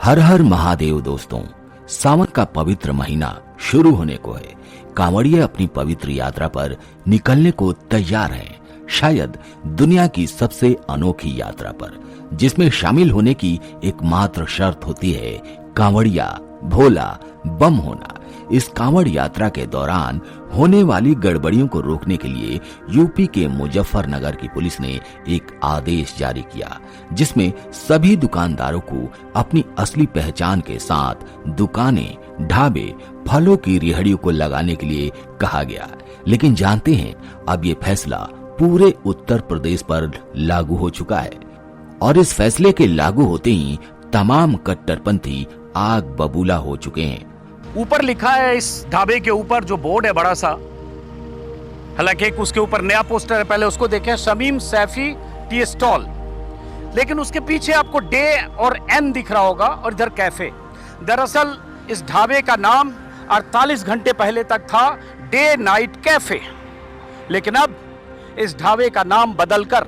हर हर महादेव दोस्तों, सावन का पवित्र महीना शुरू होने को है। कांवड़िए अपनी पवित्र यात्रा पर निकलने को तैयार हैं। शायद दुनिया की सबसे अनोखी यात्रा पर, जिसमें शामिल होने की एकमात्र शर्त होती है कांवड़िया भोला बम होना। इस कांवड़ यात्रा के दौरान होने वाली गड़बड़ियों को रोकने के लिए यूपी के मुजफ्फरनगर की पुलिस ने एक आदेश जारी किया, जिसमें सभी दुकानदारों को अपनी असली पहचान के साथ दुकानें, ढाबे, फलों की रेहड़ियों को लगाने के लिए कहा गया। लेकिन जानते हैं, अब ये फैसला पूरे उत्तर प्रदेश पर लागू हो चुका है और इस फैसले के लागू होते ही तमाम कट्टरपंथी आग बबूला हो चुके हैं। ऊपर लिखा है इस ढाबे के ऊपर जो बोर्ड है बड़ा सा, हालांकि उसके ऊपर नया पोस्टर है, पहले उसको देखें, शमीम सैफी टी स्टॉल, लेकिन उसके पीछे आपको डे और एन दिख रहा होगा और इधर कैफे। दरअसल इस ढाबे का नाम 48 घंटे पहले तक था डे नाइट कैफे, लेकिन अब इस ढाबे का नाम बदलकर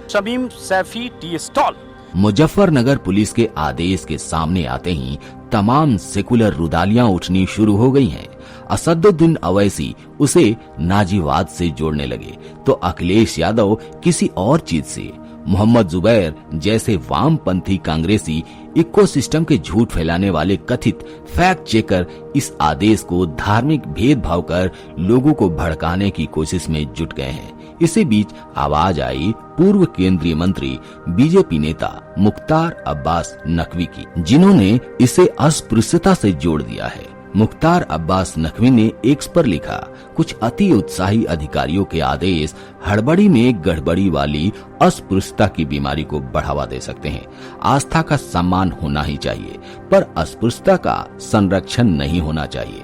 Shamim Saifi tea stall. Muzaffarnagar police के आदेश के सामने आते ही तमाम सेकुलर रुदालियां उठनी शुरू हो गई हैं। असदुद्दीन अवैसी उसे नाजीवाद से जोड़ने लगे तो अखिलेश यादव किसी और चीज से, मोहम्मद जुबैर जैसे वामपंथी कांग्रेसी इकोसिस्टम के झूठ फैलाने वाले कथित फैक्ट चेकर इस आदेश को धार्मिक भेदभाव कर लोगों को भड़काने की कोशिश में जुट गए हैं। इसी बीच आवाज आई पूर्व केंद्रीय मंत्री बीजेपी नेता मुख्तार अब्बास नकवी की, जिन्होंने इसे अस्पृश्यता से जोड़ दिया है। मुख्तार अब्बास नकवी ने एक्स पर लिखा, कुछ अति उत्साही अधिकारियों के आदेश हड़बड़ी में गड़बड़ी वाली अस्पृश्यता की बीमारी को बढ़ावा दे सकते हैं। आस्था का सम्मान होना ही चाहिए, पर अस्पृश्यता का संरक्षण नहीं होना चाहिए।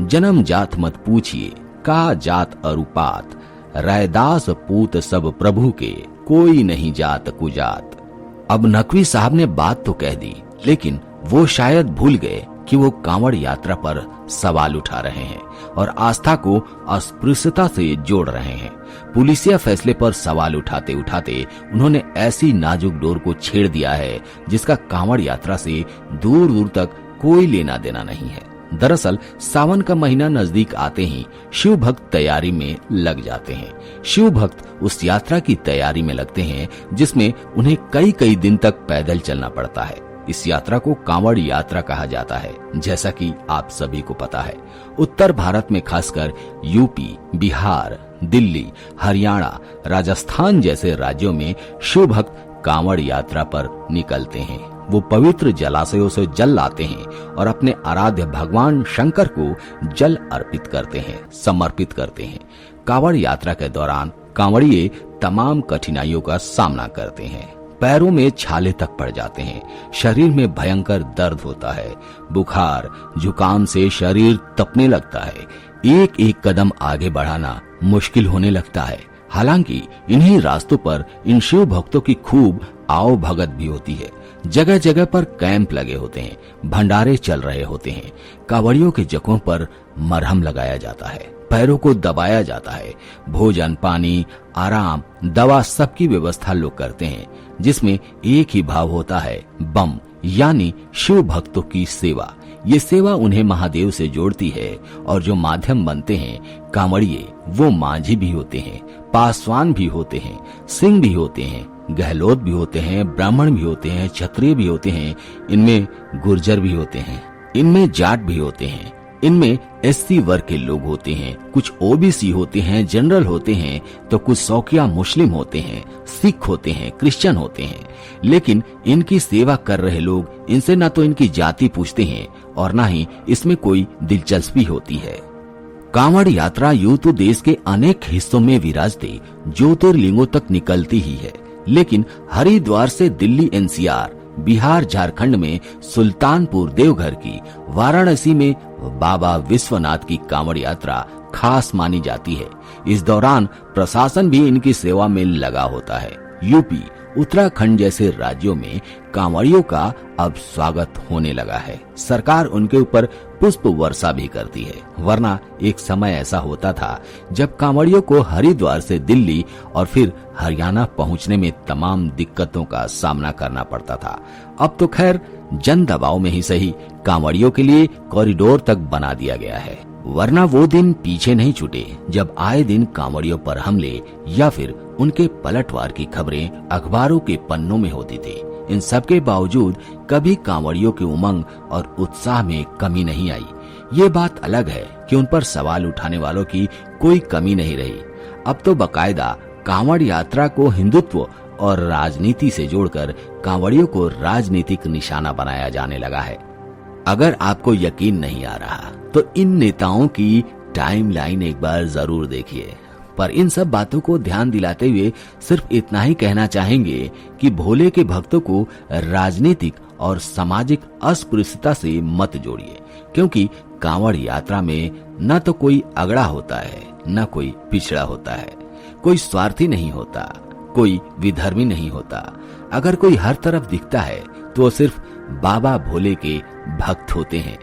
जन्म जात मत पूछिए, का जात अरुपात, रैदास पूत सब प्रभु के, कोई नहीं जात कुजात। अब नकवी साहब ने बात तो कह दी, लेकिन वो शायद भूल गए कि वो कांवड़ यात्रा पर सवाल उठा रहे हैं और आस्था को अस्पृश्यता से जोड़ रहे हैं। पुलिसिया फैसले पर सवाल उठाते उठाते उन्होंने ऐसी नाजुक डोर को छेड़ दिया है जिसका कांवड़ यात्रा से दूर दूर तक कोई लेना देना नहीं है। दरअसल सावन का महीना नजदीक आते ही शिव भक्त तैयारी में लग जाते हैं। शिव भक्त उस यात्रा की तैयारी में लगते हैं जिसमें उन्हें कई कई दिन तक पैदल चलना पड़ता है। इस यात्रा को कांवड़ यात्रा कहा जाता है। जैसा कि आप सभी को पता है, उत्तर भारत में खासकर यूपी, बिहार, दिल्ली, हरियाणा, राजस्थान जैसे राज्यों में शिव भक्त कांवड़ यात्रा पर निकलते हैं। वो पवित्र जलाशयों से जल लाते हैं और अपने आराध्य भगवान शंकर को जल अर्पित करते हैं, समर्पित करते हैं। कांवड़ यात्रा के दौरान कांवड़िए तमाम कठिनाइयों का सामना करते हैं। पैरों में छाले तक पड़ जाते हैं, शरीर में भयंकर दर्द होता है, बुखार, जुकाम से शरीर तपने लगता है, एक एक कदम आगे बढ़ाना मुश्किल होने लगता है। हालांकि इन्हीं रास्तों पर इन शिव भक्तों की खूब आओ भगत भी होती है। जगह जगह पर कैंप लगे होते हैं, भंडारे चल रहे होते हैं, कांवड़ियों के जख्मों पर मरहम लगाया जाता है, पैरों को दबाया जाता है, भोजन, पानी, आराम, दवा सबकी व्यवस्था लोग करते हैं, जिसमें एक ही भाव होता है, बम यानी शिव भक्तों की सेवा। ये सेवा उन्हें महादेव से जोड़ती है और जो माध्यम बनते हैं कांवड़िए, वो मांझी भी होते हैं, पासवान भी होते हैं, सिंह भी होते हैं, गहलोत भी होते हैं, ब्राह्मण भी होते हैं, क्षत्रिय भी होते हैं, इनमें गुर्जर भी होते हैं, इनमें जाट भी होते हैं, इनमें एससी वर्ग के लोग होते हैं, कुछ ओबीसी होते हैं, जनरल होते हैं, तो कुछ शौकिया मुस्लिम होते हैं, सिख होते हैं, क्रिश्चियन होते हैं। लेकिन इनकी सेवा कर रहे लोग इनसे न तो इनकी जाति पूछते हैं और न ही इसमें कोई दिलचस्पी होती है। कांवड़ यात्रा यूं तो देश के अनेक हिस्सों में विराजते ज्योतिर्लिंगों तक निकलती ही है, लेकिन हरिद्वार से दिल्ली एनसीआर, बिहार झारखंड में सुल्तानपुर देवघर की, वाराणसी में बाबा विश्वनाथ की कांवड़ यात्रा खास मानी जाती है। इस दौरान प्रशासन भी इनकी सेवा में लगा होता है। यूपी, उत्तराखंड जैसे राज्यों में कांवड़ियों का अब स्वागत होने लगा है। सरकार उनके ऊपर पुष्प वर्षा भी करती है, वरना एक समय ऐसा होता था जब कांवड़ियों को हरिद्वार से दिल्ली और फिर हरियाणा पहुंचने में तमाम दिक्कतों का सामना करना पड़ता था। अब तो खैर जन दबाव में ही सही कांवड़ियों के लिए कॉरिडोर तक बना दिया गया है, वरना वो दिन पीछे नहीं छूटे जब आए दिन कांवड़ियों पर हमले या फिर उनके पलटवार की खबरें अखबारों के पन्नों में होती थी। इन सब के बावजूद कभी कांवड़ियों के उमंग और उत्साह में कमी नहीं आई। ये बात अलग है कि उन पर सवाल उठाने वालों की कोई कमी नहीं रही। अब तो बकायदा कांवड़ यात्रा को हिंदुत्व और राजनीति से जोड़कर कांवड़ियों को राजनीतिक निशाना बनाया जाने लगा है। अगर आपको यकीन नहीं आ रहा तो इन नेताओं की टाइमलाइन एक बार जरूर देखिए। पर इन सब बातों को ध्यान दिलाते हुए सिर्फ इतना ही कहना चाहेंगे कि भोले के भक्तों को राजनीतिक और सामाजिक अस्पृश्यता से मत जोड़िए, क्योंकि कांवड़ यात्रा में न तो कोई अगड़ा होता है, न कोई पिछड़ा होता है, कोई स्वार्थी नहीं होता, कोई विधर्मी नहीं होता। अगर कोई हर तरफ दिखता है तो वो सिर्फ बाबा भोले के भक्त होते हैं,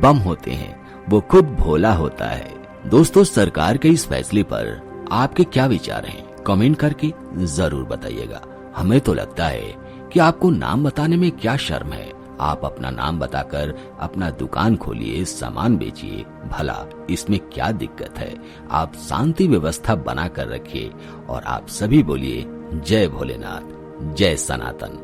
बम होते हैं, वो खुद भोला होता है। दोस्तों, सरकार के इस फैसले पर आपके क्या विचार हैं? कमेंट करके जरूर बताइएगा। हमें तो लगता है कि आपको नाम बताने में क्या शर्म है। आप अपना नाम बताकर अपना दुकान खोलिए, सामान बेचिए, भला इसमें क्या दिक्कत है। आप शांति व्यवस्था बना कर रखिए और आप सभी बोलिए जय भोलेनाथ, जय सनातन।